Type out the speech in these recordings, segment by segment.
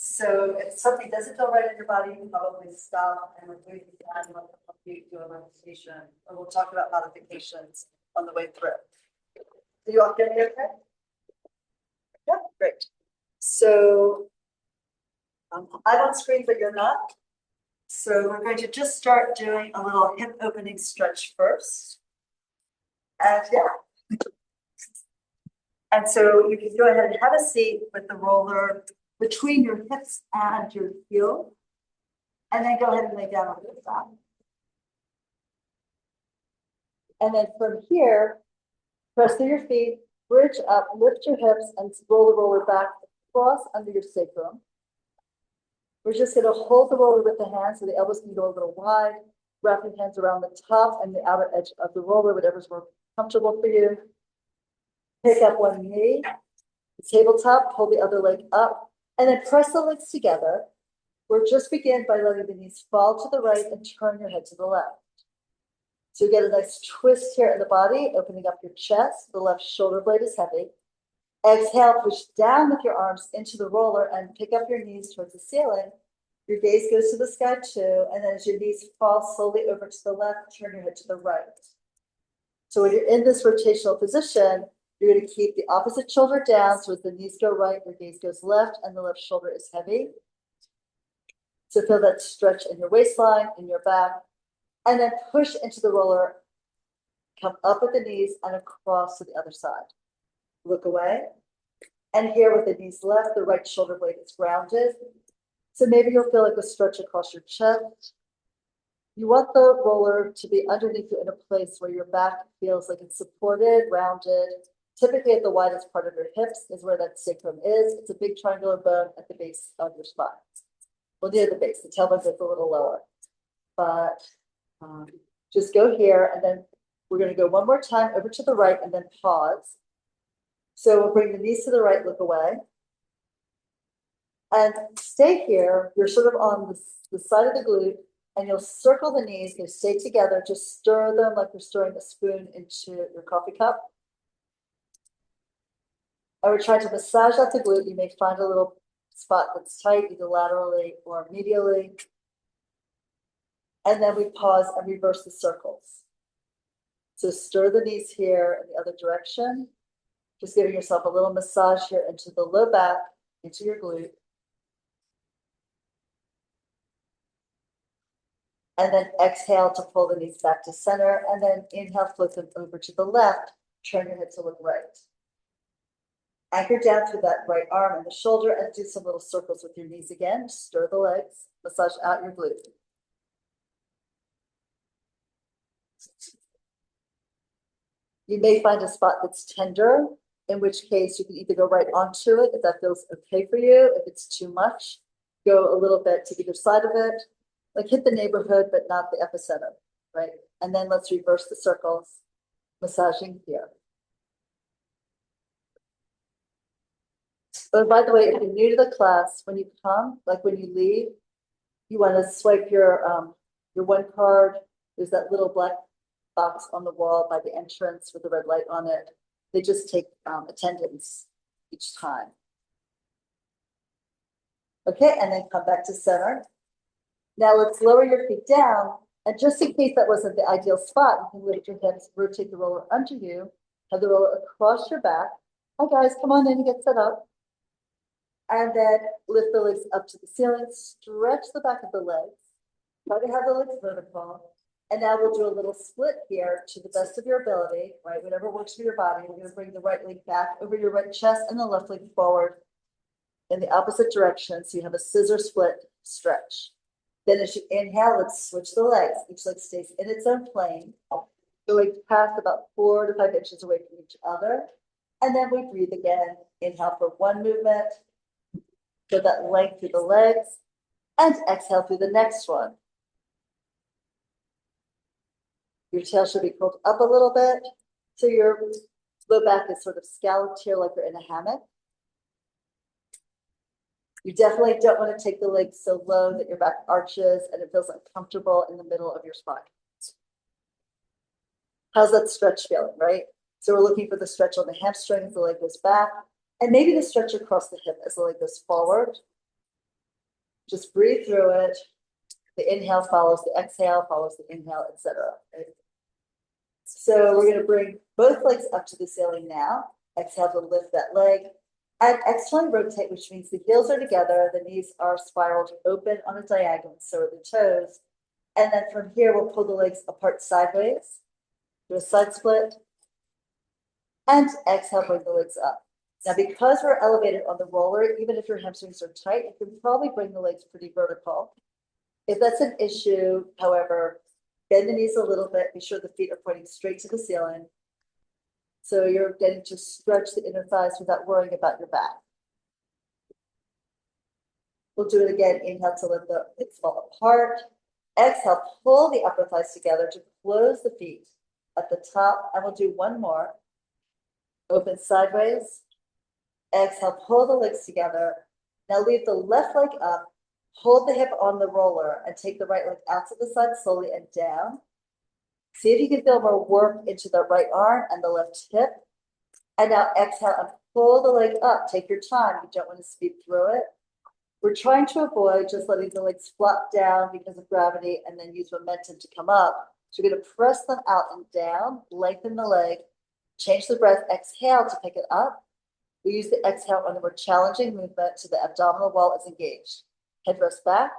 So if something doesn't feel right in your body, you can probably stop and remove the time and help you do a meditation, or we'll talk about modifications on the way through. Are you all getting okay? Yeah, great. So I'm on screen, but you're not. So we're going to just start doing a little hip opening stretch first. And yeah. And so you can go ahead and have a seat with the roller between your hips and your heel. And then go ahead and lay down on your back. And then from here, press through your feet, bridge up, lift your hips, and roll the roller back across under your sacrum. We're just going to hold the roller with the hands so the elbows can go a little wide. Wrap your hands around the top and the outer edge of the roller, whatever's more comfortable for you. Pick up one knee, tabletop, hold the other leg up, and then press the legs together. We'll just begin by letting the knees fall to the right and turn your head to the left. So you get a nice twist here in the body, opening up your chest. The left shoulder blade is heavy. Exhale, push down with your arms into the roller and pick up your knees towards the ceiling. Your gaze goes to the sky too, and then as your knees fall slowly over to the left, turn your head to the right. So when you're in this rotational position, you're going to keep the opposite shoulder down, so as the knees go right, your gaze goes left, and the left shoulder is heavy. So feel that stretch in your waistline, in your back, and then push into the roller, come up with the knees and across to the other side. Look away. And here with the knees left, the right shoulder blade is grounded. So maybe you'll feel like a stretch across your chest. You want the roller to be underneath you in a place where your back feels like it's supported, rounded. Typically at the widest part of your hips is where that sacrum is. It's a big triangular bone at the base of your spine. Well, near the base, the tailbone is a little lower. But just go here, and then we're going to go one more time over to the right and then pause. So we'll bring the knees to the right, look away. And stay here. You're sort of on the side of the glute, and you'll circle the knees. They stay together. Just stir them like you're stirring a spoon into your coffee cup. And we're trying to massage out the glute. You may find a little spot that's tight, either laterally or medially. And then we pause and reverse the circles. So stir the knees here in the other direction. Just giving yourself a little massage here into the low back, into your glute. And then exhale to pull the knees back to center. And then inhale, flip them over to the left. Turn your head to look right. Anchor down through that right arm and the shoulder and do some little circles with your knees again. Stir the legs, massage out your glute. You may find a spot that's tender, in which case you can either go right onto it if that feels okay for you. If it's too much, go a little bit to either side of it. Like hit the neighborhood, but not the epicenter, right? And then let's reverse the circles, massaging here. Oh, by the way, if you're new to the class, when you come, like when you leave, you want to swipe your one card. There's that little black box on the wall by the entrance with the red light on it. They just take attendance each time. Okay, and then come back to center. Now let's lower your feet down. And just in case that wasn't the ideal spot, you can lift your hips, rotate the roller under you, have the roller across your back. Hi guys, come on in and get set up. And then lift the legs up to the ceiling, stretch the back of the legs. Try to have the legs vertical. And now we'll do a little split here to the best of your ability, right? Whatever works for your body. We're going to bring the right leg back over your right chest and the left leg forward in the opposite direction. So you have a scissor split stretch. Then as you inhale, let's switch the legs. Each leg stays in its own plane. The legs pass about 4 to 5 inches away from each other. And then we breathe again. Inhale for one movement. Feel that length through the legs. And exhale through the next one. Your tail should be curled up a little bit. So your low back is sort of scalloped here like you're in a hammock. You definitely don't want to take the legs so low that your back arches and it feels uncomfortable in the middle of your spine. How's that stretch feeling, right? So we're looking for the stretch on the hamstring as the leg goes back, and maybe the stretch across the hip as the leg goes forward. Just breathe through it. The inhale follows the exhale, follows the inhale, etc. Right? So we're going to bring both legs up to the ceiling now. Exhale to lift that leg. And exhale, rotate, which means the heels are together, the knees are spiraled open on a diagonal, so are the toes. And then from here, we'll pull the legs apart sideways. Do a side split. And exhale, bring the legs up. Now, because we're elevated on the roller, even if your hamstrings are tight, you can probably bring the legs pretty vertical. If that's an issue, however, bend the knees a little bit. Be sure the feet are pointing straight to the ceiling. So you're getting to stretch the inner thighs without worrying about your back. We'll do it again. Inhale to let the hips fall apart. Exhale, pull the upper thighs together to close the feet at the top. And we'll do one more. Open sideways. Exhale, pull the legs together. Now leave the left leg up. Hold the hip on the roller and take the right leg out to the side slowly and down. See if you can feel more work into the right arm and the left hip. And now exhale and pull the leg up. Take your time. You don't want to speed through it. We're trying to avoid just letting the legs flop down because of gravity and then use momentum to come up. So you're going to press them out and down, lengthen the leg, change the breath, exhale to pick it up. We use the exhale on the more challenging movement so the abdominal wall is engaged. Head rest back,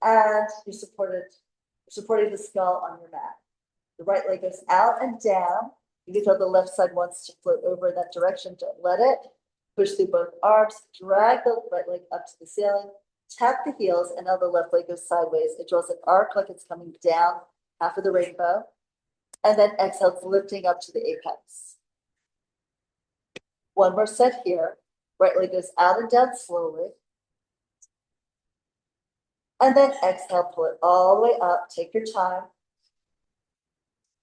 and you're supporting the skull on your mat. The right leg goes out and down. You can feel the left side wants to float over in that direction. Don't let it. Push through both arms, drag the right leg up to the ceiling, tap the heels, and now the left leg goes sideways. It draws an arc like it's coming down, half of the rainbow. And then exhale, it's lifting up to the apex. One more set here. Right leg goes out and down slowly. And then exhale, pull it all the way up. Take your time.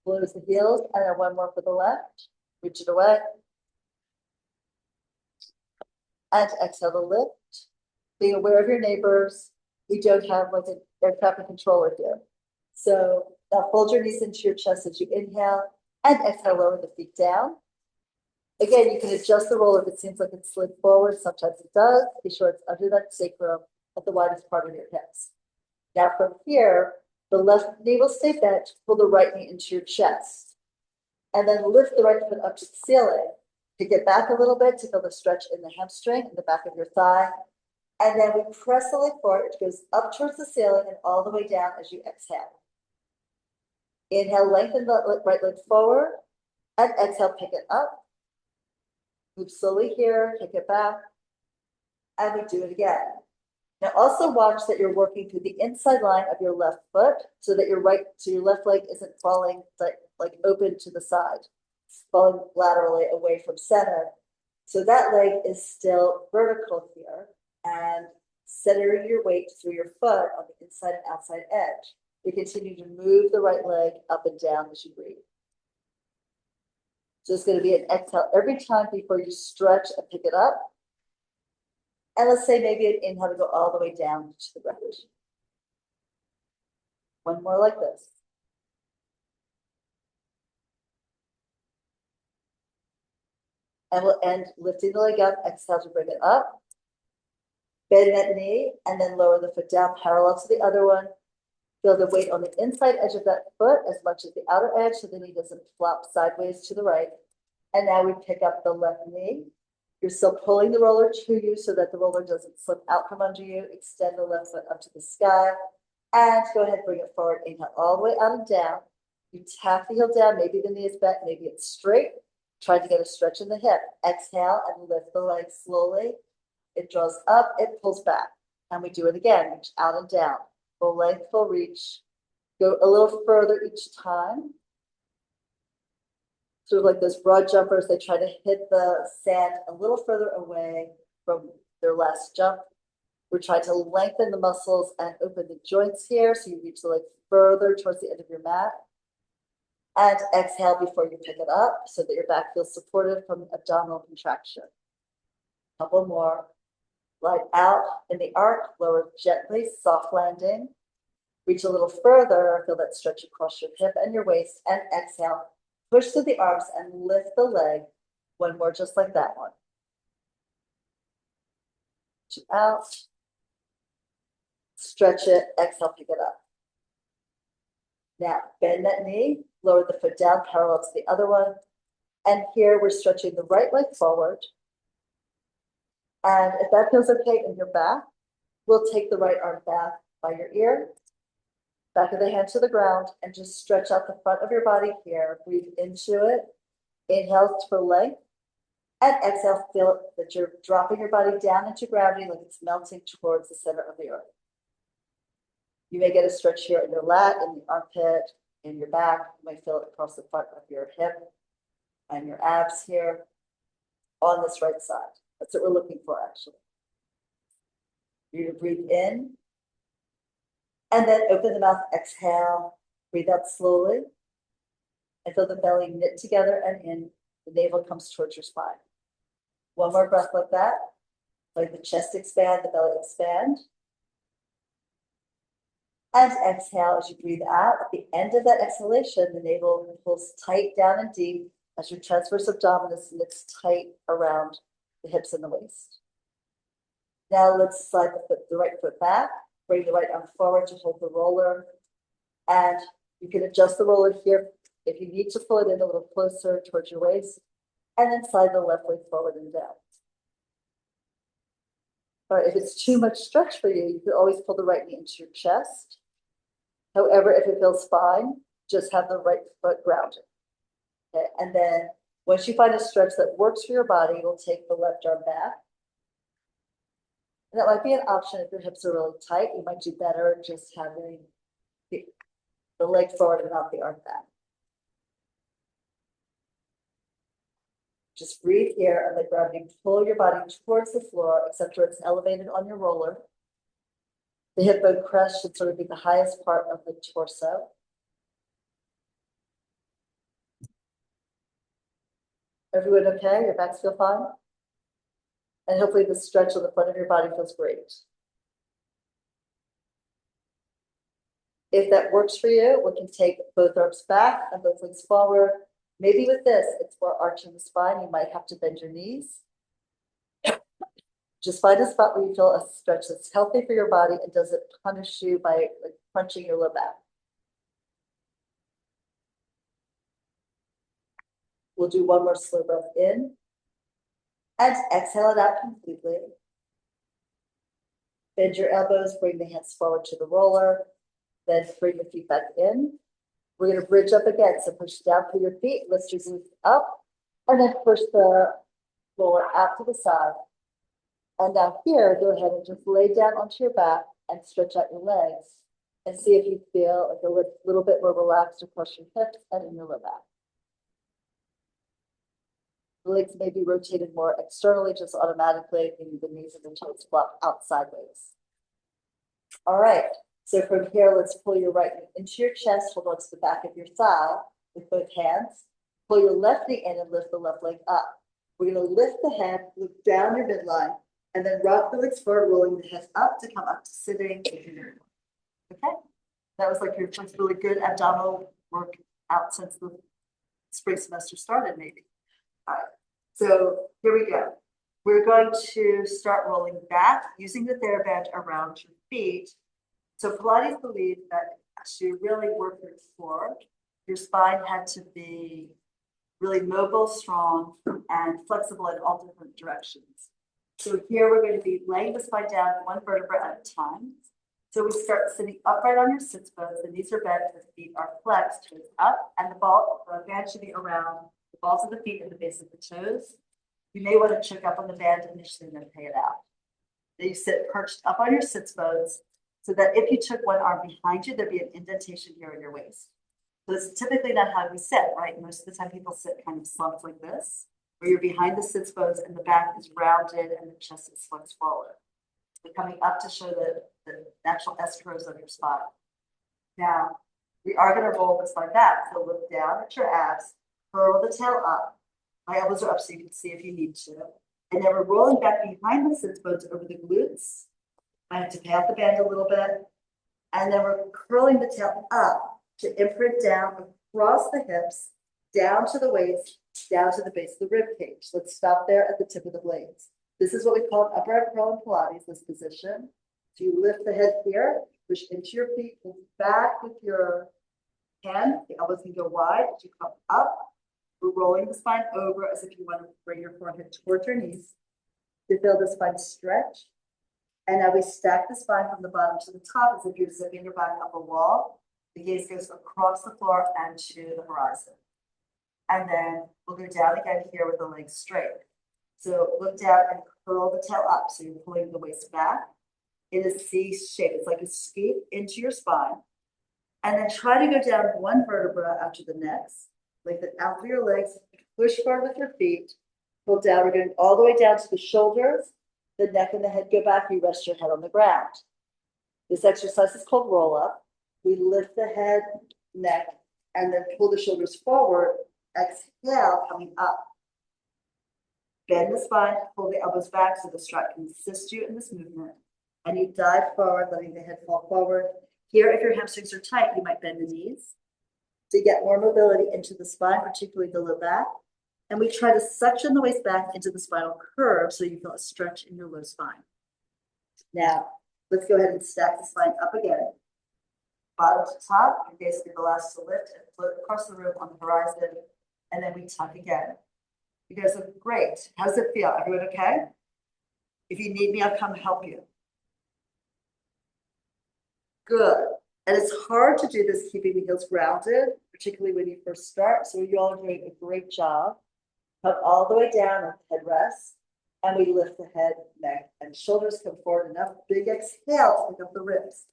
Close the heels, and then one more for the left. Reach it away. And exhale to lift. Being aware of your neighbors. We don't have like an air traffic controller here. So now fold your knees into your chest as you inhale, and exhale, lower the feet down. Again, you can adjust the roller if it seems like it's slid forward. Sometimes it does. Be sure it's under that sacrum at the widest part of your hips. Now from here, the left knee will stay bent. Pull the right knee into your chest. And then lift the right foot up to the ceiling. Pick it back a little bit to feel the stretch in the hamstring in the back of your thigh. And then we press the leg forward. It goes up towards the ceiling and all the way down as you exhale. Inhale, lengthen the right leg forward. And exhale, pick it up. Move slowly here, kick it back. And we do it again. Now also watch that you're working through the inside line of your left foot so that your left leg isn't falling like open to the side, falling laterally away from center. So that leg is still vertical here and centering your weight through your foot on the inside and outside edge. We continue to move the right leg up and down as you breathe. So it's going to be an exhale every time before you stretch and pick it up. And let's say maybe an inhale to go all the way down to the ground. One more like this. And we'll end lifting the leg up, exhale to bring it up. Bend that knee and then lower the foot down parallel to the other one. Feel the weight on the inside edge of that foot as much as the outer edge so the knee doesn't flop sideways to the right. And now we pick up the left knee. You're still pulling the roller to you so that the roller doesn't slip out from under you. Extend the left foot up to the sky. And go ahead, bring it forward. Inhale all the way out and down. You tap the heel down. Maybe the knee is bent. Maybe it's straight. Try to get a stretch in the hip. Exhale and lift the leg slowly. It draws up. It pulls back. And we do it again. Reach out and down. Full length, full reach. Go a little further each time. Sort of like those broad jumpers, they try to hit the sand a little further away from their last jump. We're trying to lengthen the muscles and open the joints here so you reach the leg further towards the end of your mat. And exhale before you pick it up so that your back feels supported from abdominal contraction. Couple more. Glide out in the arc, lower gently, soft landing. Reach a little further, feel that stretch across your hip and your waist, and exhale. Push through the arms and lift the leg. One more just like that one. Out. stretch it, exhale, pick it up. Now, bend that knee, lower the foot down parallel to the other one. And here we're stretching the right leg forward. And if that feels okay in your back, we'll take the right arm back by your ear, back of the hand to the ground, and just stretch out the front of your body here. Breathe into it. Inhale for length. And exhale, feel that you're dropping your body down into gravity like it's melting towards the center of the earth. You may get a stretch here in your lat, in the armpit, in your back. You might feel it across the front of your hip and your abs here on this right side. That's what we're looking for, actually. You're going to breathe in and then open the mouth, exhale, breathe out slowly and feel the belly knit together and in. The navel comes towards your spine. One more breath like that. Like the chest expand, the belly expand. And exhale as you breathe out. At the end of that exhalation, the navel pulls tight down and deep as your transverse abdominis knits tight around the hips and the waist. Now let's slide the right foot back. Bring the right arm forward to hold the roller. And you can adjust the roller here if you need to pull it in a little closer towards your waist. And then slide the left leg forward and down. All right, if it's too much stretch for you, you can always pull the right knee into your chest. However, if it feels fine, just have the right foot grounded. Okay, and then once you find a stretch that works for your body, you'll take the left arm back. And that might be an option if your hips are really tight. You might do better just having the leg forward and not the arm back. Just breathe here and let gravity pull your body towards the floor, except where it's elevated on your roller. The hip bone crest should sort of be the highest part of the torso. Everyone okay? Your backs feel fine? And hopefully the stretch on the front of your body feels great. If that works for you, we can take both arms back and both legs forward. Maybe with this, it's more arching the spine. You might have to bend your knees. Just find a spot where you feel a stretch that's healthy for your body and doesn't punish you by like crunching your low back. We'll do one more slow breath in and exhale it out completely. Bend your elbows, bring the hands forward to the roller, then bring the feet back in. We're going to bridge up again. So push down through your feet, lift your knees up, and then push the roller out to the side. And now here, go ahead and just lay down onto your back and stretch out your legs and see if you feel like a little bit more relaxed across your hips and in your low back. The legs may be rotated more externally, just automatically, meaning the knees and the toes flop out sideways. All right. So from here, let's pull your right knee into your chest, hold on to the back of your thigh with both hands. Pull your left knee in and lift the left leg up. We're going to lift the head, look down your midline, and then rock the legs forward, rolling the head up to come up to sitting. Okay? That was like your first really good abdominal work out since the spring semester started, maybe. All right. So here we go. We're going to start rolling back using the TheraBand around your feet. So Pilates believed that to really work your core, your spine had to be really mobile, strong, and flexible in all different directions. So here we're going to be laying the spine down one vertebra at a time. So we start sitting upright on your sits bones. The knees are bent, the feet are flexed, toes up, and the band should be around the balls of the feet and the base of the toes. You may want to choke up on the band initially and then pay it out. Then you sit perched up on your sits bones, so that if you took one arm behind you, there'd be an indentation here in your waist. So this is typically not how we sit, right? Most of the time people sit kind of slumped like this, where you're behind the sits bones and the back is rounded and the chest is flexed forward. We're coming up to show the natural S curves of your spine. Now, we are going to roll this like that. So look down at your abs, curl the tail up. My elbows are up so you can see if you need to. And then we're rolling back behind the sits bones over the glutes. I have to pay out the band a little bit. And then we're curling the tail up to imprint down across the hips, down to the waist, down to the base of the rib cage. Let's stop there at the tip of the blades. This is what we call an upright curl in Pilates, this position. So you lift the head here, push into your feet, pull back with your hand. The elbows can go wide as you come up. We're rolling the spine over as if you want to bring your forehead towards your knees to feel the spine stretch. And now we stack the spine from the bottom to the top as if you're zipping your back up a wall. The gaze goes across the floor and to the horizon. And then we'll go down again here with the legs straight. So look down and curl the tail up. So you're pulling the waist back in a C shape. It's like a scoop into your spine. And then try to go down one vertebra after the next. Lengthen out through your legs. Push forward with your feet. Pull down. We're going all the way down to the shoulders. The neck and the head go back. You rest your head on the ground. This exercise is called roll up. We lift the head, neck, and then pull the shoulders forward. Exhale, coming up. Bend the spine, pull the elbows back so the strap can assist you in this movement. And you dive forward, letting the head fall forward. Here, if your hamstrings are tight, you might bend the knees to get more mobility into the spine, particularly the low back. And we try to suction the waist back into the spinal curve so you feel a stretch in your low spine. Now, let's go ahead and stack the spine up again. Bottom to top, your gaze will be the last to lift and float across the room on the horizon. And then we tuck again. You guys look great. How does it feel? Everyone okay? If you need me, I'll come help you. Good. And it's hard to do this keeping the heels grounded, particularly when you first start. So you all are doing a great job. Come all the way down with head rest. And we lift the head, neck, and shoulders come forward enough. Big exhale to pick up the ribs.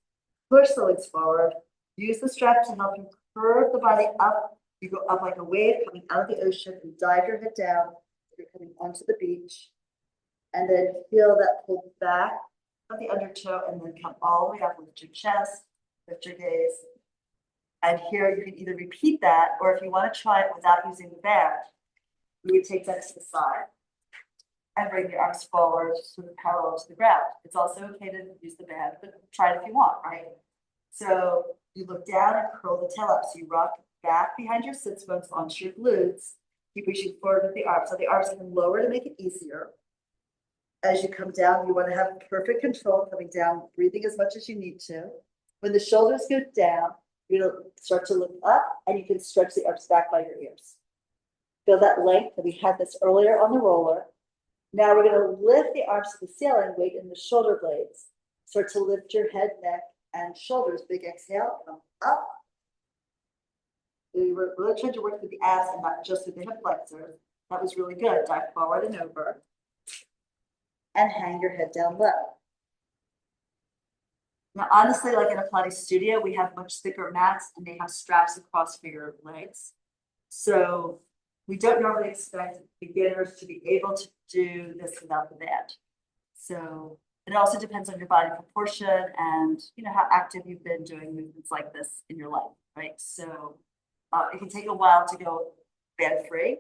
Push the legs forward. Use the strap to help you curve the body up. You go up like a wave coming out of the ocean and dive your head down. You're coming onto the beach. And then feel that pull back of the undertow and then come all the way up, lift your chest, lift your gaze. And here you can either repeat that, or if you want to try it without using the band, you would take that to the side and bring your arms forward sort of parallel to the ground. It's also okay to use the band, but try it if you want, right? So you look down and curl the tail up. So you rock back behind your sits bones onto your glutes. Keep reaching forward with the arms. So the arms can lower to make it easier. As you come down, you want to have perfect control coming down, breathing as much as you need to. When the shoulders go down, you're going to start to look up and you can stretch the arms back by your ears. Feel that length. We had this earlier on the roller. Now we're going to lift the arms to the ceiling, weight in the shoulder blades. Start to lift your head, neck, and shoulders. Big exhale, come up. We were really trying to work through the abs and not just through the hip flexors. That was really good. Dive forward and over. And hang your head down low. Now, honestly, like in a Pilates studio, we have much thicker mats and they have straps across for your legs. So we don't normally expect beginners to be able to do this without the band. So it also depends on your body proportion and how active you've been doing movements like this in your life, right? So it can take a while to go band free,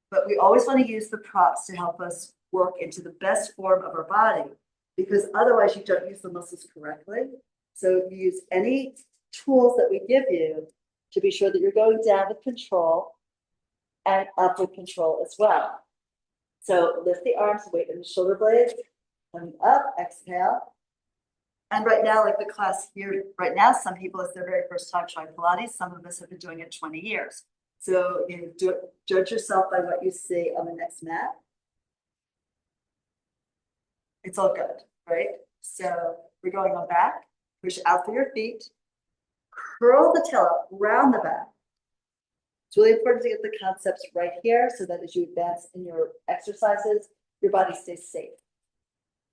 but we always want to use the props to help us work into the best form of our body, because otherwise you don't use the muscles correctly. So you use any tools that we give you to be sure that you're going down with control and up with control as well. So lift the arms, weight in the shoulder blades, coming up, exhale. And right now, like the class here, right now, some people, it's their very first time trying Pilates. Some of us have been doing it 20 years. So judge yourself by what you see on the next mat. It's all good, right? So we're going on back, push out through your feet, curl the tail up, round the back. It's really important to get the concepts right here so that as you advance in your exercises, your body stays safe.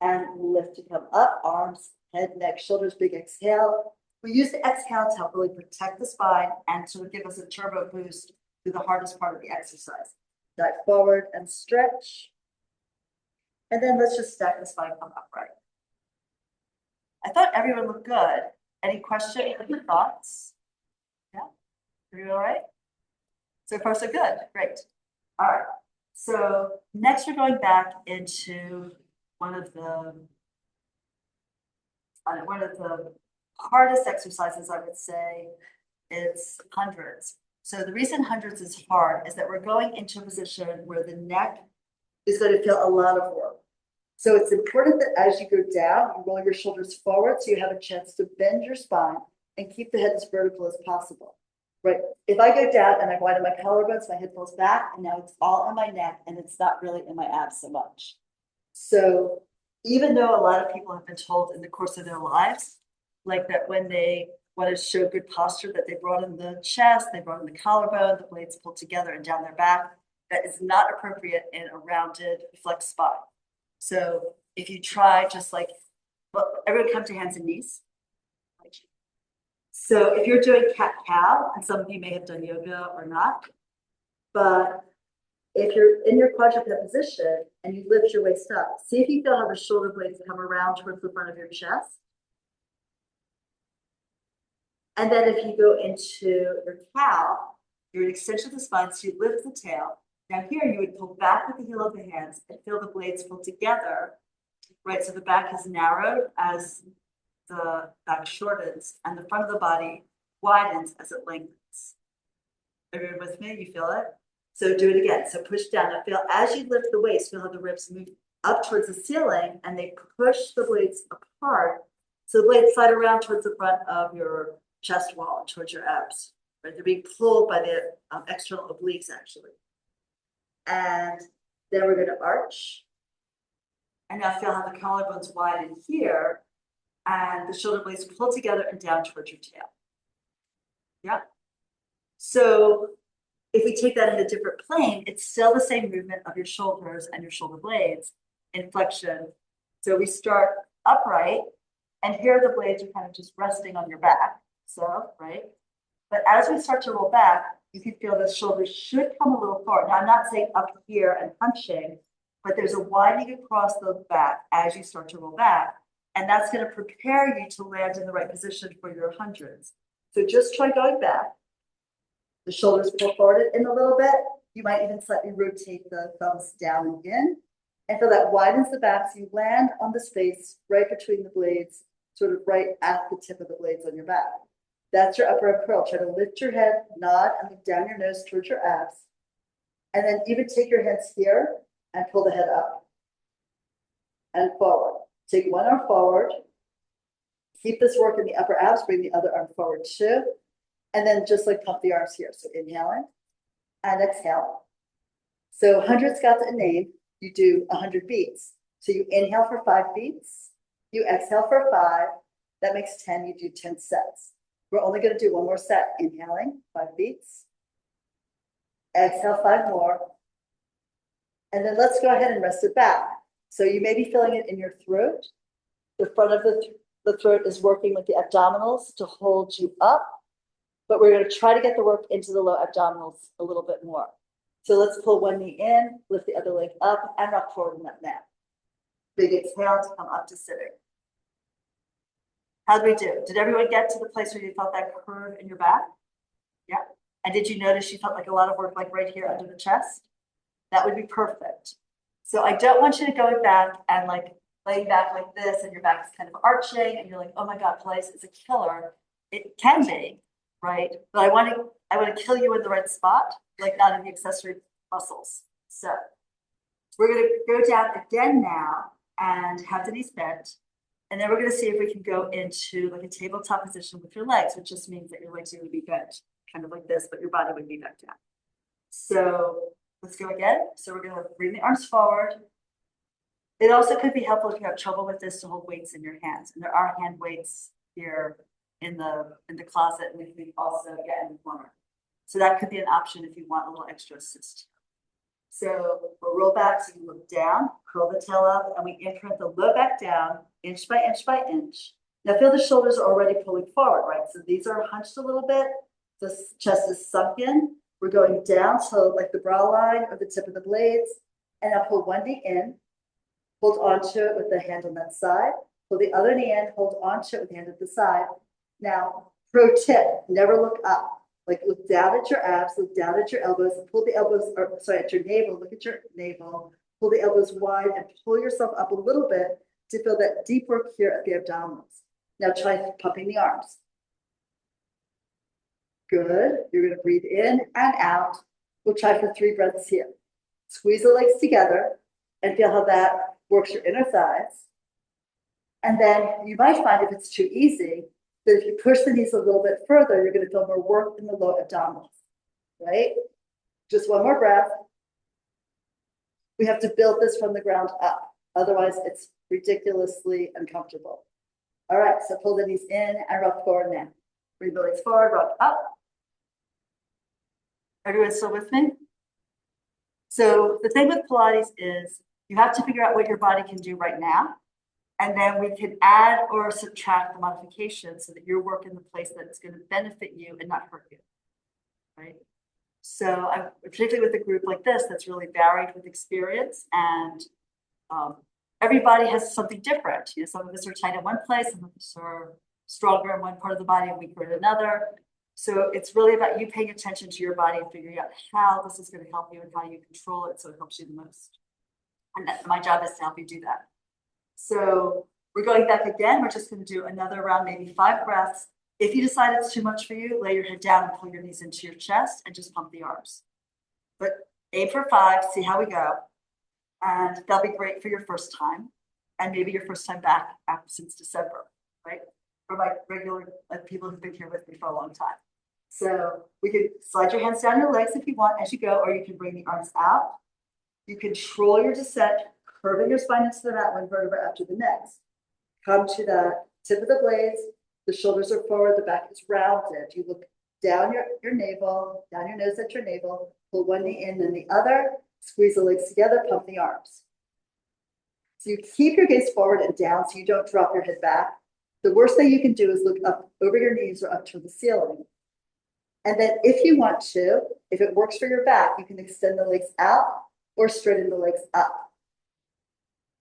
And lift to come up, arms, head, neck, shoulders, big exhale. We use the exhale to help really protect the spine and sort of give us a turbo boost through the hardest part of the exercise. Dive forward and stretch. And then let's just stack the spine, come upright. I thought everyone looked good. Any questions, any thoughts? Yeah, are you all right? So far, so good, great. All right, so next we're going back into one of the hardest exercises, I would say, is hundreds. So the reason hundreds is hard is that we're going into a position where the neck is going to feel a lot of work. So it's important that as you go down, you roll your shoulders forward so you have a chance to bend your spine and keep the head as vertical as possible. Right? If I go down and I widen my collarbones, my head falls back, and now it's all in my neck and it's not really in my abs so much. So even though a lot of people have been told in the course of their lives, like that when they want to show good posture, that they brought in the chest, they brought in the collarbone, the blades pulled together and down their back, that is not appropriate in a rounded, flexed spine. So if you try just like, well, everyone come to hands and knees. So if you're doing cat-cow, and some of you may have done yoga or not, but if you're in your quadruped position and you lift your waist up, see if you feel how the shoulder blades come around towards the front of your chest. And then if you go into your cow, you're an extension of the spine, so you lift the tail. Now here you would pull back with the heel of the hands and feel the blades pull together, right? So the back is narrowed as the back shortens and the front of the body widens as it lengthens. Everyone with me? You feel it? So do it again. So push down. Now feel as you lift the waist, feel how the ribs move up towards the ceiling and they push the blades apart. So the blades slide around towards the front of your chest wall and towards your abs. Right? They're being pulled by the external obliques actually. And then we're going to arch. And now feel how the collarbones widen here and the shoulder blades pull together and down towards your tail. Yeah. So if we take that in a different plane, it's still the same movement of your shoulders and your shoulder blades in flexion. So we start upright, and here the blades are kind of just resting on your back. So, right? But as we start to roll back, you can feel the shoulders should come a little forward. Now, I'm not saying up here and punching, but there's a widening across the back as you start to roll back. And that's going to prepare you to land in the right position for your hundreds. So just try going back. The shoulders pull forward in a little bit. You might even slightly rotate the thumbs down and in. And feel that widens the back so you land on the space right between the blades, sort of right at the tip of the blades on your back. That's your upper arm curl. Try to lift your head, nod, and look down your nose towards your abs. And then even take your hands here and pull the head up and forward. Take one arm forward. Keep this work in the upper abs. Bring the other arm forward too. And then just like pump the arms here. So inhaling and exhale. So 100's got a name. You do 100 beats. So you inhale for 5 beats. You exhale for 5. That makes 10. You do 10 sets. We're only going to do one more set. Inhaling, 5 beats. Exhale, 5 more. And then let's go ahead and rest it back. So you may be feeling it in your throat. The front of the throat is working with the abdominals to hold you up. But we're going to try to get the work into the low abdominals a little bit more. So let's pull one knee in, lift the other leg up, and rock forward in that mat. Big exhale to come up to sitting. How did we do? Did everyone get to the place where you felt that curve in your back? Yeah. And did you notice you felt like a lot of work like right here under the chest? That would be perfect. So I don't want you to go back and like laying back like this and your back is kind of arching and you're like, oh my God, Pilates is a killer. It can be, right? But I want to kill you in the right spot, like not in the accessory muscles. So we're going to go down again now and have the knees bent. And then we're going to see if we can go into like a tabletop position with your legs, which just means that your legs are going to be bent, kind of like this, but your body would be bent down. So let's go again. So we're going to bring the arms forward. It also could be helpful if you have trouble with this to hold weights in your hands. And there are hand weights here in the closet, and we can also get in the corner. So that could be an option if you want a little extra assist. So we'll roll back so you look down, curl the tail up, and we imprint the low back down, inch by inch by inch. Now feel the shoulders are already pulling forward, right? So these are hunched a little bit. The chest is sunk in. We're going down to like the brow line or the tip of the blades. And I'll pull one knee in, hold onto it with the hand on that side. Pull the other knee in, hold onto it with the hand at the side. Now, pro tip, never look up. Like look down at your abs, look down at your elbows, and pull the elbows, or sorry, at your navel, look at your navel, pull the elbows wide and pull yourself up a little bit to feel that deep work here at the abdominals. Now try pumping the arms. Good. You're going to breathe in and out. We'll try for 3 breaths here. Squeeze the legs together and feel how that works your inner thighs. And then you might find if it's too easy, that if you push the knees a little bit further, you're going to feel more work in the lower abdominals, right? Just one more breath. We have to build this from the ground up. Otherwise, it's ridiculously uncomfortable. All right, so pull the knees in and rock forward now. Bring the legs forward, rock up. Everyone still with me? So the thing with Pilates is you have to figure out what your body can do right now. And then we can add or subtract the modifications so that you're working the place that's going to benefit you and not hurt you, right? So I'm particularly with a group like this that's really varied with experience, and everybody has something different. You know, some of us are tight in one place, some of us are stronger in one part of the body and weaker in another. So it's really about you paying attention to your body and figuring out how this is going to help you and how you control it so it helps you the most. And my job is to help you do that. So we're going back again. We're just going to do another round, maybe 5 breaths. If you decide it's too much for you, lay your head down and pull your knees into your chest and just pump the arms. But aim for 5, see how we go. And that'll be great for your first time. And maybe your first time back since December, right? For my regular people who've been here with me for a long time. So we can slide your hands down your legs if you want as you go, or you can bring the arms out. You control your descent, curving your spine into the mat, one vertebra after the next. Come to the tip of the blades. The shoulders are forward, the back is rounded. You look down your navel, down your nose at your navel, pull one knee in, then the other, squeeze the legs together, pump the arms. So you keep your gaze forward and down so you don't drop your head back. The worst thing you can do is look up over your knees or up to the ceiling. And then if you want to, if it works for your back, you can extend the legs out or straighten the legs up.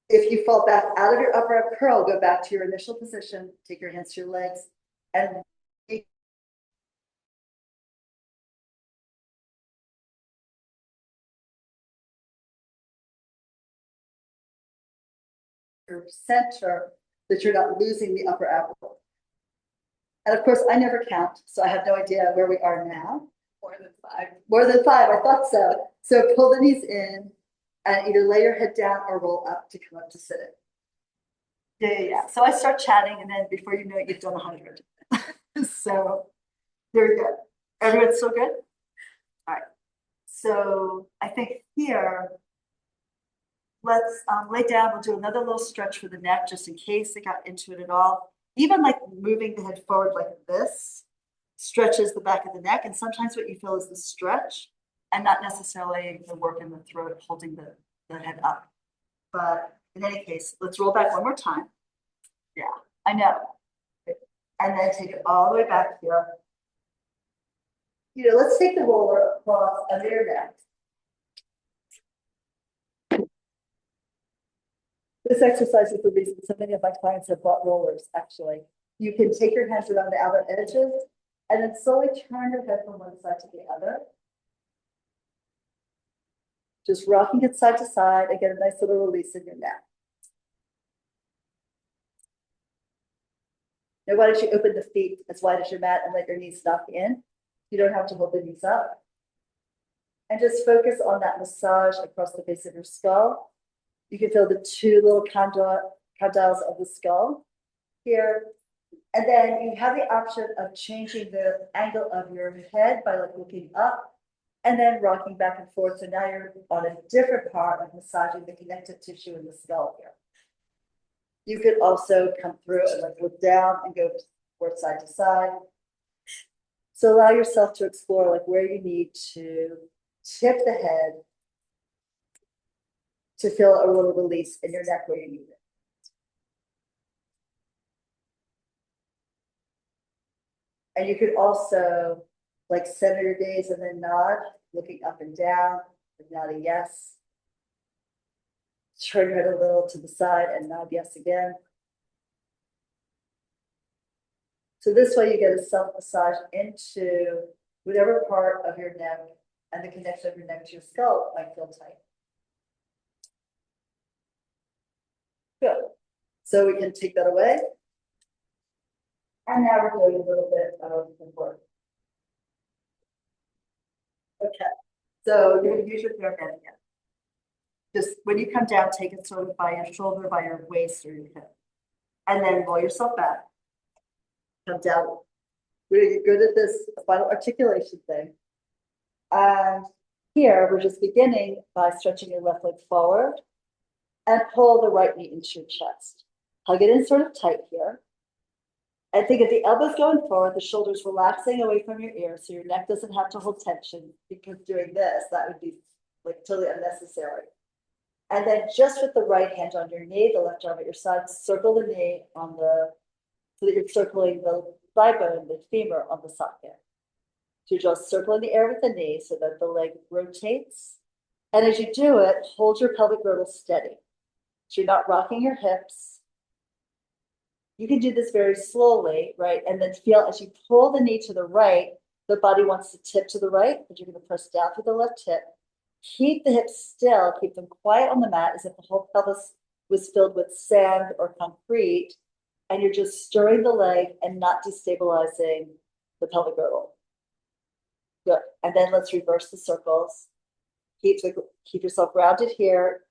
If you fall back out of your upper arm curl, go back to your initial position, take your hands to your legs, and your center, that you're not losing the upper abdomen. And of course, I never count, so I have no idea where we are now. More than 5. More than 5, I thought so. So pull the knees in and either lay your head down or roll up to come up to sit it. Yeah. So I start chatting, and then before you know it, you've done 100. So there we go. Everyone's still good? All right. So I think here, let's lay down. We'll do another little stretch for the neck just in case it got into it at all. Even like moving the head forward like this stretches the back of the neck. And sometimes what you feel is the stretch and not necessarily the work in the throat holding the head up. But in any case, let's roll back one more time. Yeah, I know. And then take it all the way back here. You know, let's take the roller across under your neck. This exercise is the reason so many of my clients have bought rollers, actually. You can take your hands around the outer edges and then slowly turn your head from one side to the other. Just rocking it side to side and get a nice little release in your neck. Now, why don't you open the feet as wide as your mat and let your knees knock in? You don't have to hold the knees up. And just focus on that massage across the base of your skull. You can feel the 2 little condyles of the skull here. And then you have the option of changing the angle of your head by like looking up and then rocking back and forth. So now you're on a different part of massaging the connective tissue in the skull here. You could also come through and like look down and go forward side to side. So allow yourself to explore like where you need to tip the head to feel a little release in your neck where you need it. And you could also like center your gaze and then nod, looking up and down, and nod a yes. Turn your head a little to the side and nod yes again. So this way you get a self-massage into whatever part of your neck and the connection of your neck to your skull might feel tight. Good. So we can take that away. And now we're doing a little bit of the work. Okay. So you're going to use your bare hand again. just when you come down, take it sort of by your shoulder, by your waist or your hip. And then roll yourself back. Come down. Really good at this final articulation thing. And here, we're just beginning by stretching your left leg forward and pull the right knee into your chest. Hug it in sort of tight here. And think of the elbows going forward, the shoulders relaxing away from your ears, so your neck doesn't have to hold tension, because doing this, that would be like totally unnecessary. And then just with the right hand on your knee, the left arm at your side, circle the knee on the, so that you're circling the thigh bone, the femur on the socket. So you're just circling the air with the knee so that the leg rotates. And as you do it, hold your pelvic girdle steady. So you're not rocking your hips. You can do this very slowly, right? And then feel as you pull the knee to the right, the body wants to tip to the right, but you're going to press down through the left hip. Keep the hips still, keep them quiet on the mat as if the whole pelvis was filled with sand or concrete, and you're just stirring the leg and not destabilizing the pelvic girdle. Good. And then let's reverse the circles. Keep yourself grounded here.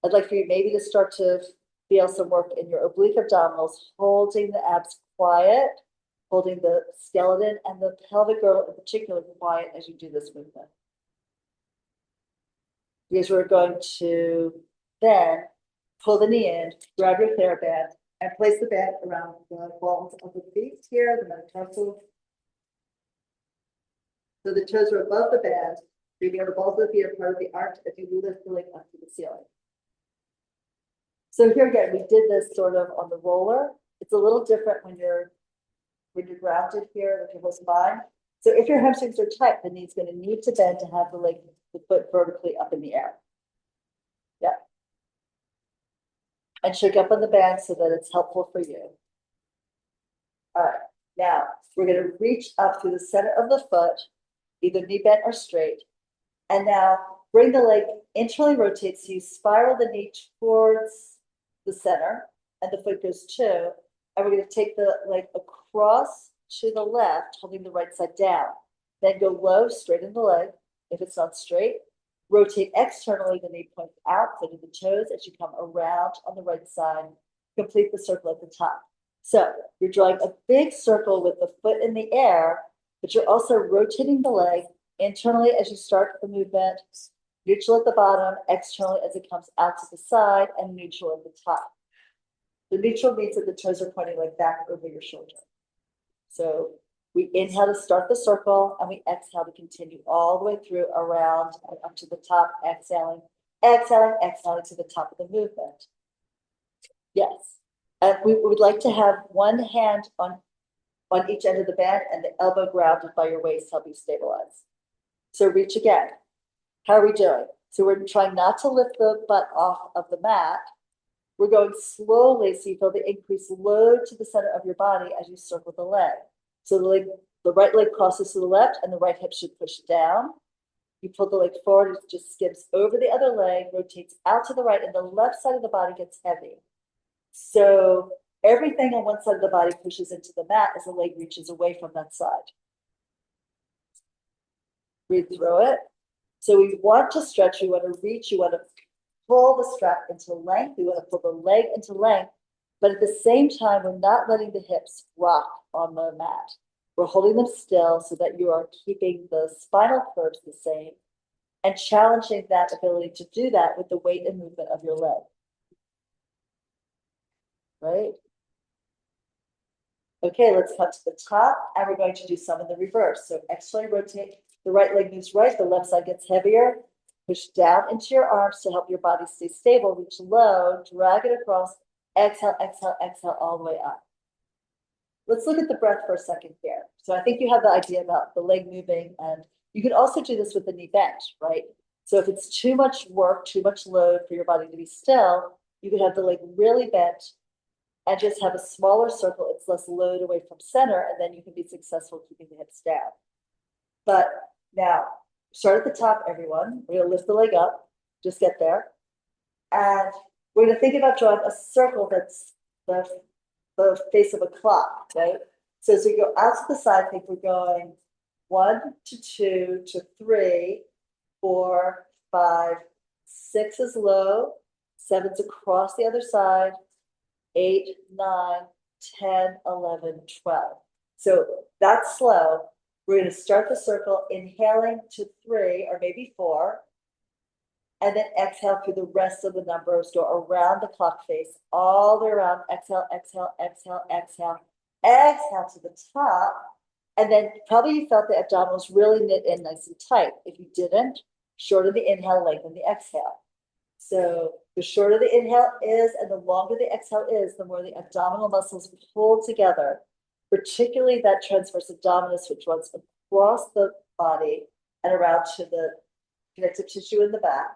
I'd like for you maybe to start to feel some work in your oblique abdominals, holding the abs quiet, holding the skeleton and the pelvic girdle in particular quiet as you do this movement. Because we're going to then pull the knee in, grab your TheraBand, and place the band around the balls of the feet here, the metatarsal. So the toes are above the band. The balls of the feet are part of the arch as you lift the leg up to the ceiling. So here again, we did this sort of on the roller. It's a little different when you're grounded here with your whole spine. So if your hamstrings are tight, the knee's going to need to bend to have the foot vertically up in the air. Yeah. And shake up on the band so that it's helpful for you. All right. Now we're going to reach up through the center of the foot, either knee bent or straight. And now bring the leg internally rotate, so you spiral the knee towards the center and the foot goes too. And we're going to take the leg across to the left, holding the right side down. Then go low, straighten the leg. If it's not straight, rotate externally, the knee points out, so to the toes as you come around on the right side. Complete the circle at the top. So you're drawing a big circle with the foot in the air, but you're also rotating the leg internally as you start the movement, neutral at the bottom, externally as it comes out to the side, and neutral at the top. The neutral means that the toes are pointing like back over your shoulder. So we inhale to start the circle, and we exhale to continue all the way through, around, and up to the top, exhaling, exhaling, exhaling to the top of the movement. Yes. And we would like to have one hand on each end of the band and the elbow grounded by your waist, help you stabilize. So reach again. How are we doing? So we're trying not to lift the butt off of the mat. We're going slowly so you feel the increased load to the center of your body as you circle the leg. So the right leg crosses to the left and the right hip should push down. You pull the leg forward, it just skips over the other leg, rotates out to the right, and the left side of the body gets heavy. So everything on one side of the body pushes into the mat as the leg reaches away from that side. Breathe through it. So we want to stretch, we want to reach, you want to pull the strap into length, we want to pull the leg into length, but at the same time, we're not letting the hips rock on the mat. We're holding them still so that you are keeping the spinal curves the same and challenging that ability to do that with the weight and movement of your leg. Right? Okay, let's come to the top, and we're going to do some in the reverse. So externally rotate, the right leg moves right, the left side gets heavier. Push down into your arms to help your body stay stable. Reach low, drag it across, exhale, exhale, exhale, all the way up. Let's look at the breath for a second here. So I think you have the idea about the leg moving, and you could also do this with the knee bent, right? So if it's too much work, too much load for your body to be still, you could have the leg really bent and just have a smaller circle. It's less load away from center, and then you can be successful keeping the hips down. But now, start at the top, everyone. We're going to lift the leg up. Just get there. And we're going to think about drawing a circle that's the face of a clock, right? So as we go out to the side, I think we're going 1 to 2 to 3, 4, 5, 6 is low, 7's across the other side, 8, 9, 10, 11, 12. So that's slow. We're going to start the circle, inhaling to 3 or maybe 4, and then exhale through the rest of the numbers. Go around the clock face, all the way around. Exhale, exhale, exhale, exhale, exhale to the top. And then probably you felt the abdominals really knit in nice and tight. If you didn't, shorten the inhale, lengthen the exhale. So the shorter the inhale is and the longer the exhale is, the more the abdominal muscles pull together, particularly that transverse abdominis, which runs across the body and around to the connective tissue in the back.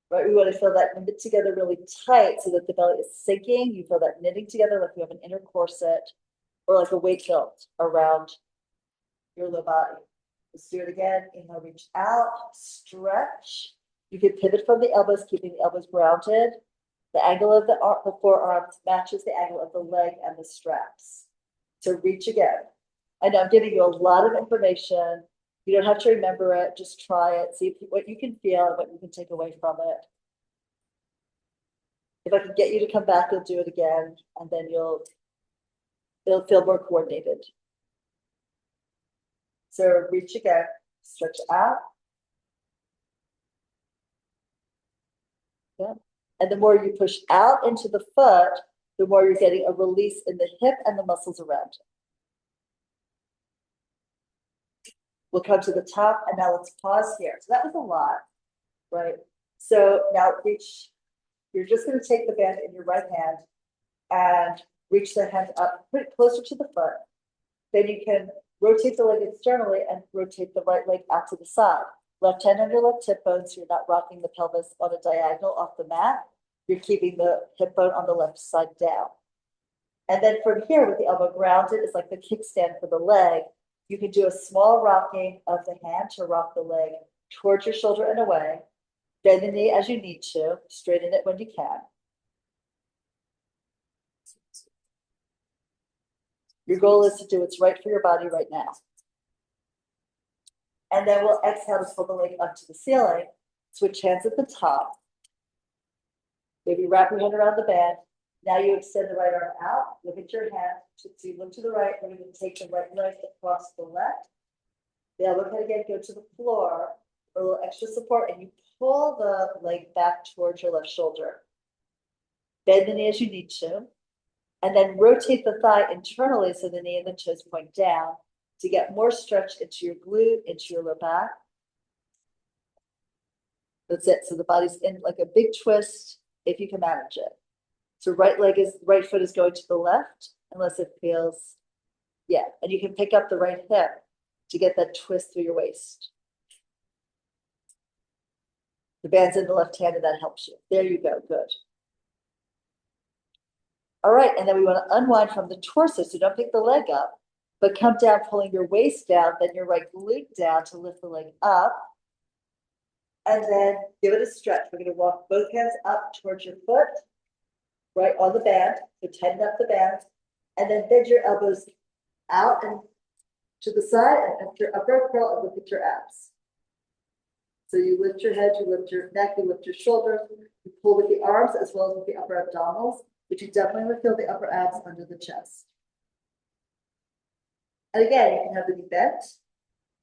Right, we want to feel that knit together really tight so that the belly is sinking. You feel that knitting together like you have an inner corset or like a weight belt around your low body. Let's do it again. Inhale, reach out, stretch. You can pivot from the elbows, keeping the elbows grounded. The angle of the forearms matches the angle of the leg and the straps. So reach again. I know I'm giving you a lot of information. You don't have to remember it. Just try it. See what you can feel and what you can take away from it. If I can get you to come back, you'll do it again, and then it'll feel more coordinated. So reach again, stretch out. Yeah. And the more you push out into the foot, the more you're getting a release in the hip and the muscles around it. We'll come to the top, and now let's pause here. So that was a lot, right? So now reach, you're just going to take the band in your right hand and reach the hand up, put it closer to the foot. Then you can rotate the leg externally and rotate the right leg out to the side. Left hand on your left hip bone, so you're not rocking the pelvis on a diagonal off the mat. You're keeping the hip bone on the left side down. And then from here, with the elbow grounded, it's like the kickstand for the leg. You can do a small rocking of the hand to rock the leg towards your shoulder and away. Bend the knee as you need to, straighten it when you can. Your goal is to do what's right for your body right now. And then we'll exhale to pull the leg up to the ceiling. Switch hands at the top. Maybe wrap your hand around the band. Now you extend the right arm out. Look at your hand. So you look to the right. We're going to take the right leg across the left. The elbow can again go to the floor for a little extra support, and you pull the leg back towards your left shoulder. Bend the knee as you need to. And then rotate the thigh internally so the knee and the toes point down to get more stretch into your glute, into your low back. That's it. So the body's in like a big twist if you can manage it. So right foot is going to the left unless it feels, yeah. And you can pick up the right hip to get that twist through your waist. The band's in the left hand and that helps you. There you go, good. All right, and then we want to unwind from the torso, so don't pick the leg up, but come down, pulling your waist down, then your right glute down to lift the leg up. And then give it a stretch. We're going to walk both hands up towards your foot, right on the band. So tighten up the band, and then bend your elbows out and to the side, and up your upper curl, and look at your abs. So you lift your head, you lift your neck, you lift your shoulders, you pull with the arms as well as with the upper abdominals, but you definitely will feel the upper abs under the chest. And again, you can have the knee bent,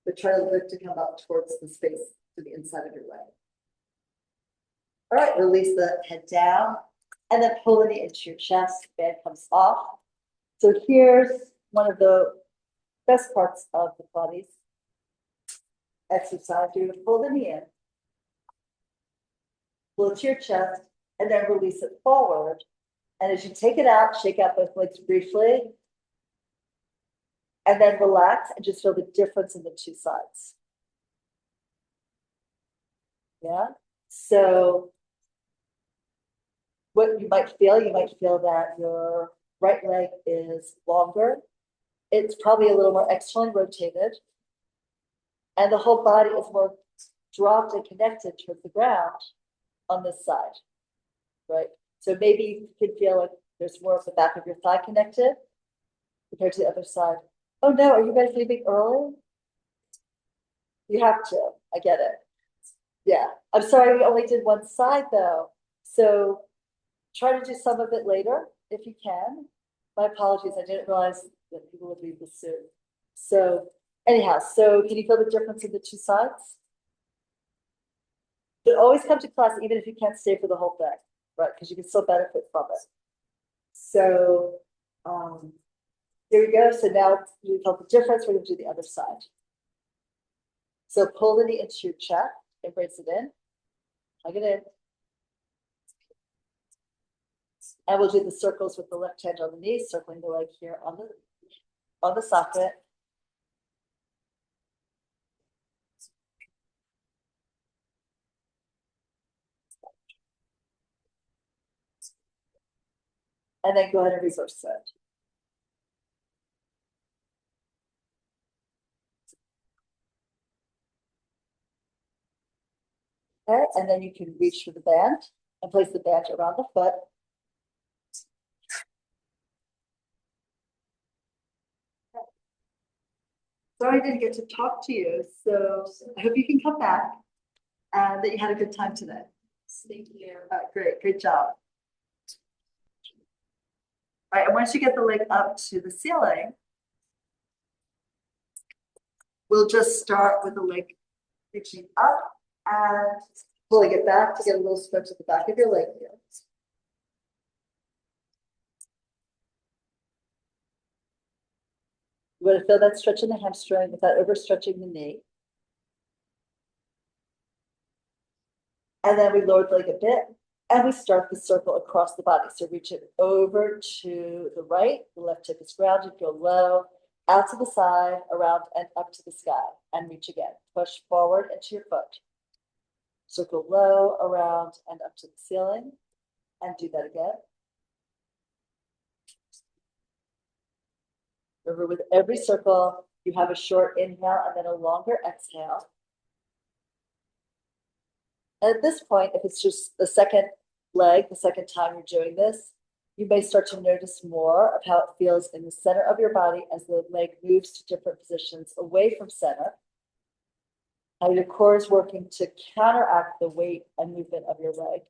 but try to lift to come up towards the space to the inside of your leg. All right, release the head down, and then pull the knee into your chest, the band comes off. So here's one of the best parts of the Pilates exercise. You're going to pull the knee in, pull it to your chest, and then release it forward. And as you take it out, shake out both legs briefly, and then relax and just feel the difference in the two sides. Yeah. So what you might feel that your right leg is longer. It's probably a little more externally rotated, and the whole body is more dropped and connected towards the ground on this side, right? So maybe you can feel like there's more of the back of your thigh connected compared to the other side. Oh no, are you guys leaving early? You have to, I get it. Yeah, I'm sorry, we only did one side though. So try to do some of it later if you can. My apologies, I didn't realize that people would read this soon. So anyhow, so can you feel the difference in the two sides? But always come to class even if you can't stay for the whole thing, right? Because you can still benefit from it. So here we go. So now you felt the difference. We're going to do the other side. So pull the knee into your chest, embrace it in, plug it in. And we'll do the circles with the left hand on the knee, circling the leg here on the socket. And then go ahead and reverse it. Okay, and then you can reach for the band and place the band around the foot. Sorry I didn't get to talk to you, so I hope you can come back and that you had a good time today. Thank you. Great job. All right, and once you get the leg up to the ceiling, we'll just start with the leg reaching up and pulling it back to get a little stretch at the back of your leg here. You want to feel that stretch in the hamstring without overstretching the knee. And then we lower the leg a bit and we start the circle across the body. So reach it over to the right, the left hip is grounded, go low, out to the side, around and up to the sky, and reach again. Push forward into your foot. Circle low, around and up to the ceiling, and do that again. Remember, with every circle, you have a short inhale and then a longer exhale. And at this point, if it's just the second leg, the second time you're doing this, you may start to notice more of how it feels in the center of your body as the leg moves to different positions away from center. How your core is working to counteract the weight and movement of your leg.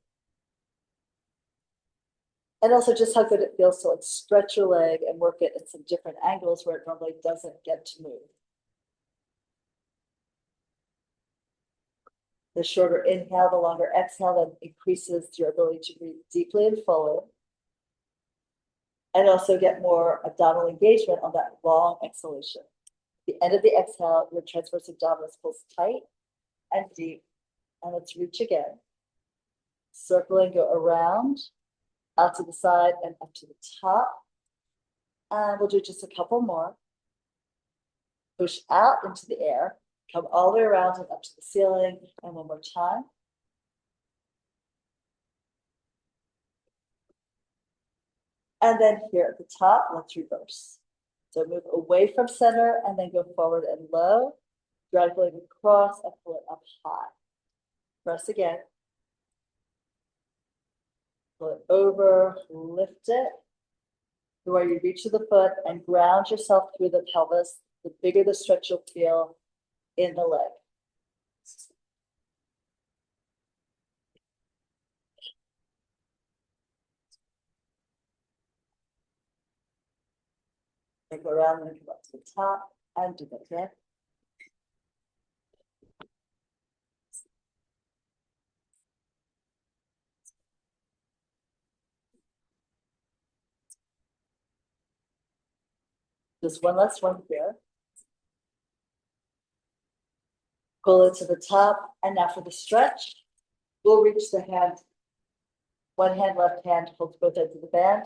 And also just how good it feels to like stretch your leg and work it in some different angles where it normally doesn't get to move. The shorter inhale, the longer exhale, that increases your ability to breathe deeply and fully. And also get more abdominal engagement on that long exhalation. At the end of the exhale, your transverse abdominis pulls tight and deep. And let's reach again. Circling, go around, out to the side and up to the top. And we'll do just a couple more. Push out into the air, come all the way around and up to the ceiling. And one more time. And then here at the top, let's reverse. So move away from center and then go forward and low. Drag the leg across and pull it up high. Press again. Pull it over, lift it. To where you reach to the foot and ground yourself through the pelvis. The bigger the stretch you'll feel in the leg. And go around and come up to the top and do that again. Just one last one here. Pull it to the top. And now for the stretch, we'll reach the hand. One hand, left hand holds both ends of the band.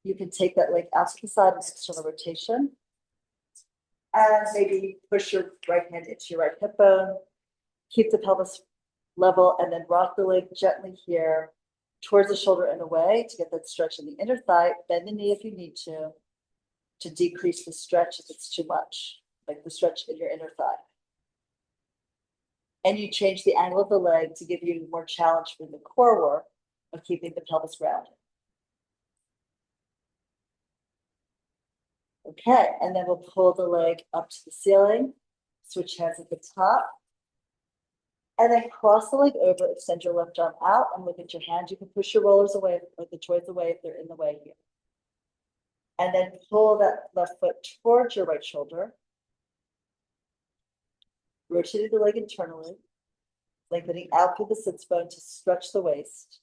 You can take that leg out to the side, external rotation. And maybe push your right hand into your right hip bone. Keep the pelvis level and then rock the leg gently here towards the shoulder and away to get that stretch in the inner thigh. Bend the knee if you need to decrease the stretch if it's too much, like the stretch in your inner thigh. And you change the angle of the leg to give you more challenge for the core work of keeping the pelvis grounded. Okay, and then we'll pull the leg up to the ceiling, switch hands at the top. And then cross the leg over, extend your left arm out and look at your hand. You can push your rollers away or the toys away if they're in the way here. And then pull that left foot towards your right shoulder. Rotating the leg internally, lengthening out through the sits bone to stretch the waist.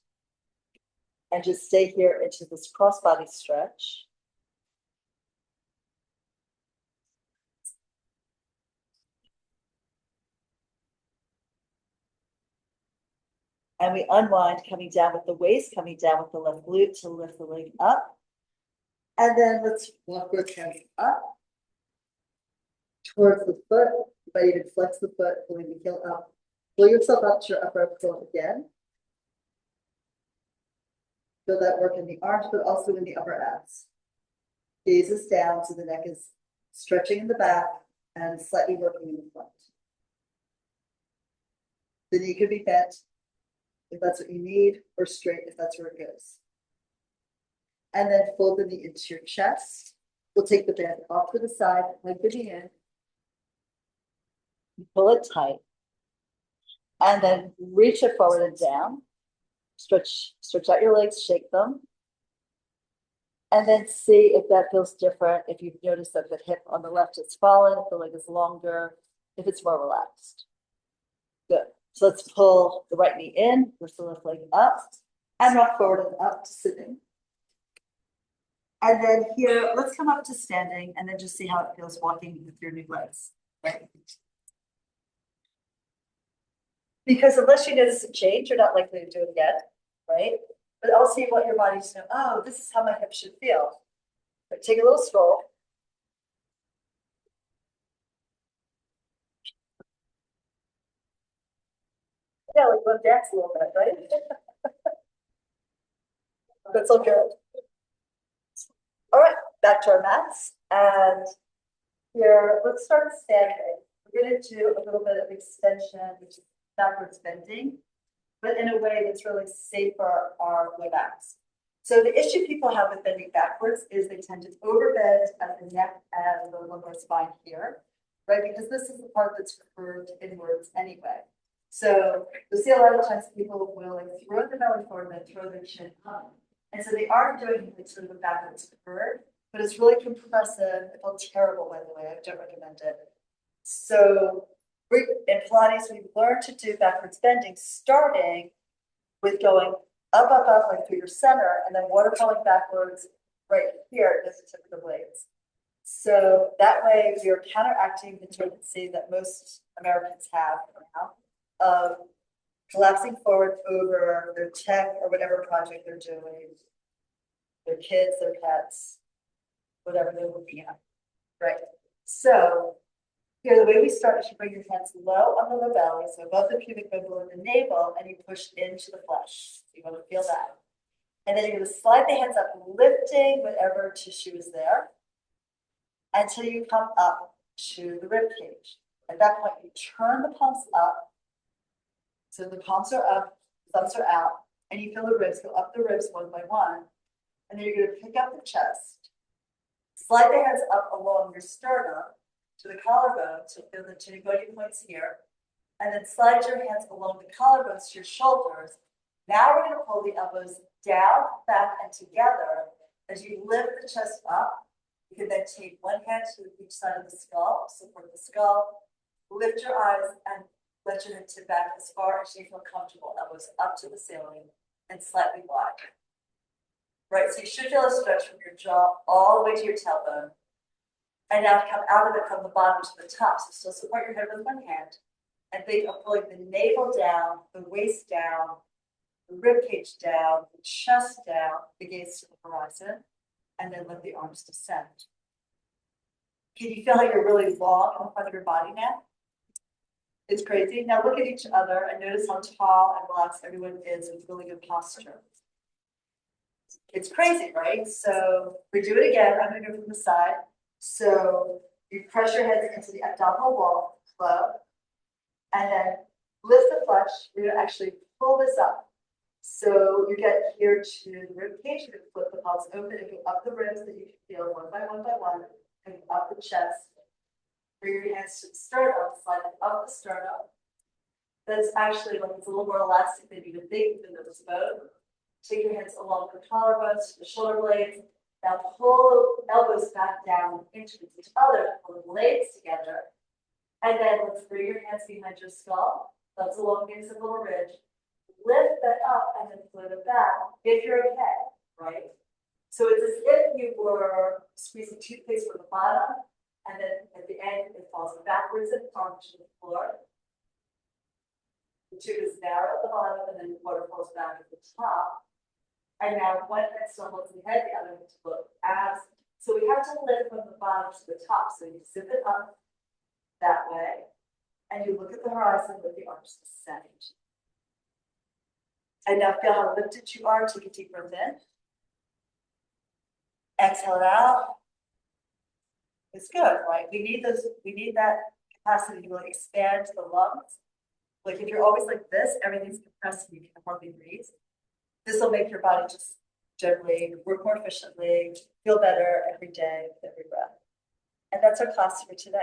And just stay here into this cross-body stretch. And we unwind, coming down with the waist, coming down with the left glute to lift the leg up. And then let's walk both hands up towards the foot. You might even flex the foot, pulling the heel up. Pull yourself up to your upper abdomen again. Feel that work in the arms, but also in the upper abs. Gaze is down, so the neck is stretching in the back and slightly working in the front. The knee could be bent if that's what you need, or straight if that's where it goes. And then fold the knee into your chest. We'll take the band off to the side, lengthen the in. Pull it tight. And then reach it forward and down. Stretch out your legs, shake them. And then see if that feels different. If you've noticed that the hip on the left is fallen, if the leg is longer, if it's more relaxed. Good. So let's pull the right knee in, lift the left leg up, and rock forward and up to sitting. And then here, let's come up to standing and then just see how it feels walking with your new legs, right? Because unless you notice a change, you're not likely to do it again, right? But also you want your body to know, oh, this is how my hip should feel. But take a little stroll. Yeah, like go dance a little bit, right? That's all good. All right, back to our mats. And here, let's start standing. We're going to do a little bit of extension, which is backwards bending, but in a way that's really safe for our low backs. So the issue people have with bending backwards is they tend to overbend at the neck and the lumbar spine here, right? Because this is the part that's curved inwards anyway. So you'll see a lot of times people will like throw the belly forward and then throw their chin up. And so they are doing like sort of a backwards curve, but it's really compressive. It feels terrible, by the way. I don't recommend it. So in Pilates, we've learned to do backwards bending, starting with going up, like through your center, and then waterfalling backwards right here at the tip of the blades. So that way, you're counteracting the tendency that most Americans have now of collapsing forward over their tech or whatever project they're doing, their kids, their pets, whatever they're looking at, right? So here, the way we start is you bring your hands low on the low belly, so above the pubic bone, below the navel, and you push into the flesh. So you want to feel that. And then you're going to slide the hands up, lifting whatever tissue is there until you come up to the rib cage. At that point, you turn the palms up. So the palms are up, thumbs are out, and you feel the ribs go up the ribs one by one. And then you're going to pick up the chest, slide the hands up along your sternum to the collarbone, so feel the two body points here, and then slide your hands along the collarbones to your shoulders. Now we're going to pull the elbows down, back, and together. As you lift the chest up, you can then take one hand to each side of the skull, support the skull, lift your eyes, and let your head tip back as far as you feel comfortable. Elbows up to the ceiling and slightly wide. Right, so you should feel a stretch from your jaw all the way to your tailbone. And now come out of it from the bottom to the top. So still support your head with one hand. And think of pulling the navel down, the waist down, the rib cage down, the chest down, the gaze to the horizon, and then let the arms descend. Can you feel like you're really long in the front of your body now? It's crazy. Now look at each other and notice how tall and relaxed everyone is with really good posture. It's crazy, right? So we do it again. I'm going to go from the side. So you press your heads into the abdominal wall, club, and then lift the flesh. We're going to actually pull this up. So you get here to the rib cage. You're going to flip the palms open and go up the ribs that you can feel one by one, and up the chest. Bring your hands to the sternum, slide up the sternum. That's actually like it's a little more elastic than you would think than the boat. Take your hands along the collarbones to the shoulder blades. Now pull elbows back down into each other, pull the blades together. And then let's bring your hands behind your skull. Let's elongate the little ridge. Lift that up and then flip it back if you're okay, right? So it's as if you were squeezing toothpaste from the bottom, and then at the end it falls backwards and onto the floor. The tube is narrow at the bottom, and then the water falls back at the top. And now one hand still holds the head, the other hand to look abs. So we have to lift from the bottom to the top. So you zip it up that way, and you look at the horizon with the arms extended. And now feel how lifted you are. Take a deep breath in. Exhale it out. It's good, right? We need that capacity to really expand the lungs. Like if you're always like this, everything's compressed and you can hardly breathe. This will make your body just generally work more efficiently, feel better every day with every breath. And that's our class for today.